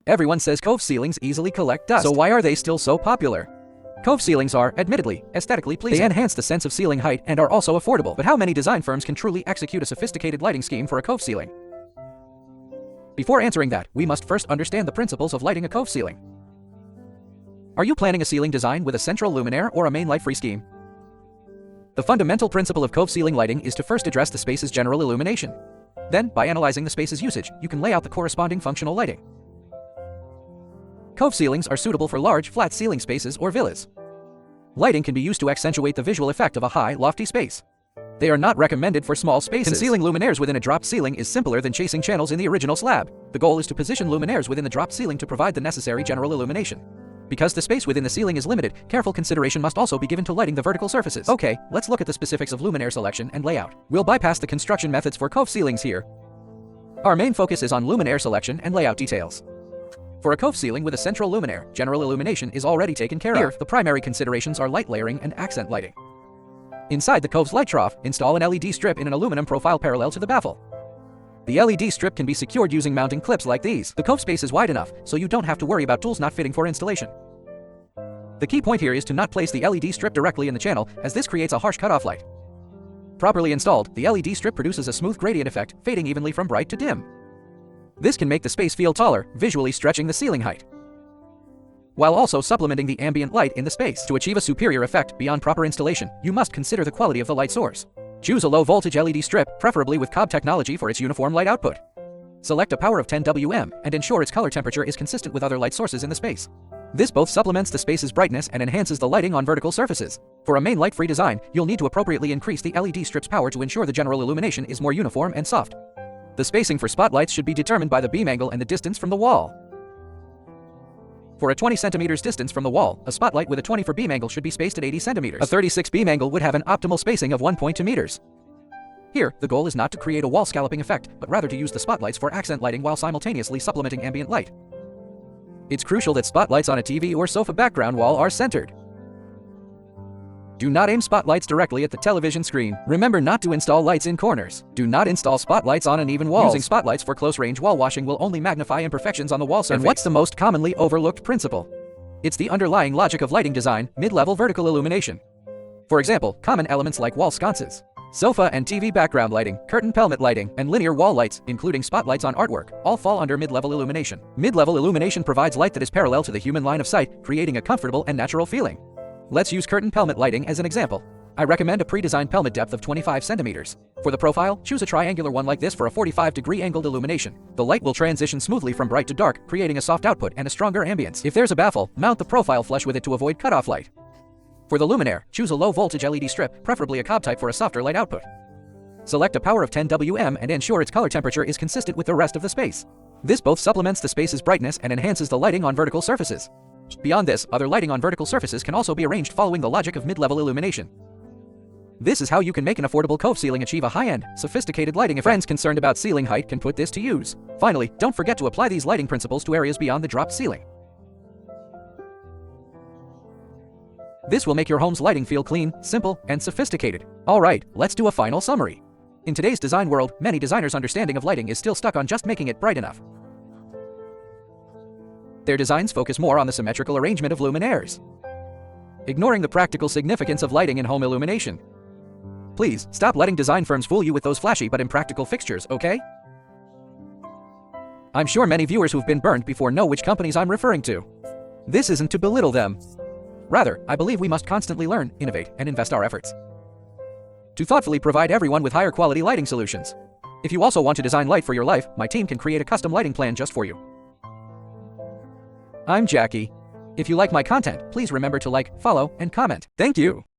Everyone says cove ceilings easily collect dust, so why are they still so popular? Cove ceilings are, admittedly, aesthetically pleasing. They enhance the sense of ceiling height and are also affordable. But how many design firms can truly execute a sophisticated lighting scheme for a cove ceiling? Before answering that, we must first understand the principles of lighting a cove ceiling. Are you planning a ceiling design with a central luminaire or a main light-free scheme? The fundamental principle of cove ceiling lighting is to first address the space's general illumination. Then, by analyzing the space's usage, you can lay out the corresponding functional lighting. Cove ceilings are suitable for large, flat ceiling spaces or villas. Lighting can be used to accentuate the visual effect of a high, lofty space. They are not recommended for small spaces. Concealing luminaires within a dropped ceiling is simpler than chasing channels in the original slab. The goal is to position luminaires within the dropped ceiling to provide the necessary general illumination. Because the space within the ceiling is limited, careful consideration must also be given to lighting the vertical surfaces. Okay, let's look at the specifics of luminaire selection and layout. We'll bypass the construction methods for cove ceilings here. Our main focus is on luminaire selection and layout details. For a cove ceiling with a central luminaire, general illumination is already taken care of. Here, the primary considerations are light layering and accent lighting. Inside the cove's light trough, install an LED strip in an aluminum profile parallel to the baffle. The LED strip can be secured using mounting clips like these. The cove space is wide enough, so you don't have to worry about tools not fitting for installation. The key point here is to not place the LED strip directly in the channel, as this creates a harsh cutoff light. Properly installed, the LED strip produces a smooth gradient effect, fading evenly from bright to dim. This can make the space feel taller, visually stretching the ceiling height, while also supplementing the ambient light in the space. To achieve a superior effect beyond proper installation, you must consider the quality of the light source. Choose a low-voltage LED strip, preferably with COB technology for its uniform light output. Select a power of 10 Wm, and ensure its color temperature is consistent with other light sources in the space. This both supplements the space's brightness and enhances the lighting on vertical surfaces. For a main light-free design, you'll need to appropriately increase the LED strip's power to ensure the general illumination is more uniform and soft. The spacing for spotlights should be determined by the beam angle and the distance from the wall. For a 20 cm distance from the wall, a spotlight with a 20 for beam angle should be spaced at 80 cm. A 36 beam angle would have an optimal spacing of 1.2 meters. Here, the goal is not to create a wall scalloping effect, but rather to use the spotlights for accent lighting while simultaneously supplementing ambient light. It's crucial that spotlights on a TV or sofa background wall are centered. Do not aim spotlights directly at the television screen. Remember not to install lights in corners. Do not install spotlights on uneven walls. Using spotlights for close-range wall washing will only magnify imperfections on the wall surface. And what's the most commonly overlooked principle? It's the underlying logic of lighting design, mid-level vertical illumination. For example, common elements like wall sconces, sofa and TV background lighting, curtain pelmet lighting, and linear wall lights, including spotlights on artwork, all fall under mid-level illumination. Mid-level illumination provides light that is parallel to the human line of sight, creating a comfortable and natural feeling. Let's use curtain pelmet lighting as an example. I recommend a pre-designed pelmet depth of 25 centimeters. For the profile, choose a triangular one like this for a 45-degree angled illumination. The light will transition smoothly from bright to dark, creating a soft output and a stronger ambience. If there's a baffle, mount the profile flush with it to avoid cutoff light. For the luminaire, choose a low-voltage LED strip, preferably a COB type for a softer light output. Select a power of 10 Wm and ensure its color temperature is consistent with the rest of the space. This both supplements the space's brightness and enhances the lighting on vertical surfaces. Beyond this, other lighting on vertical surfaces can also be arranged following the logic of mid-level illumination. This is how you can make an affordable cove ceiling achieve a high-end, sophisticated lighting effect. Friends concerned about ceiling height can put this to use. Finally, don't forget to apply these lighting principles to areas beyond the dropped ceiling. This will make your home's lighting feel clean, simple, and sophisticated. Alright, let's do a final summary. In today's design world, many designers' understanding of lighting is still stuck on just making it bright enough. Their designs focus more on the symmetrical arrangement of luminaires, ignoring the practical significance of lighting in home illumination. Please, stop letting design firms fool you with those flashy but impractical fixtures, okay? I'm sure many viewers who've been burned before know which companies I'm referring to. This isn't to belittle them. Rather, I believe we must constantly learn, innovate, and invest our efforts to thoughtfully provide everyone with higher quality lighting solutions. If you also want to design light for your life, my team can create a custom lighting plan just for you. I'm Jackie. If you like my content, please remember to like, follow, and comment. Thank you.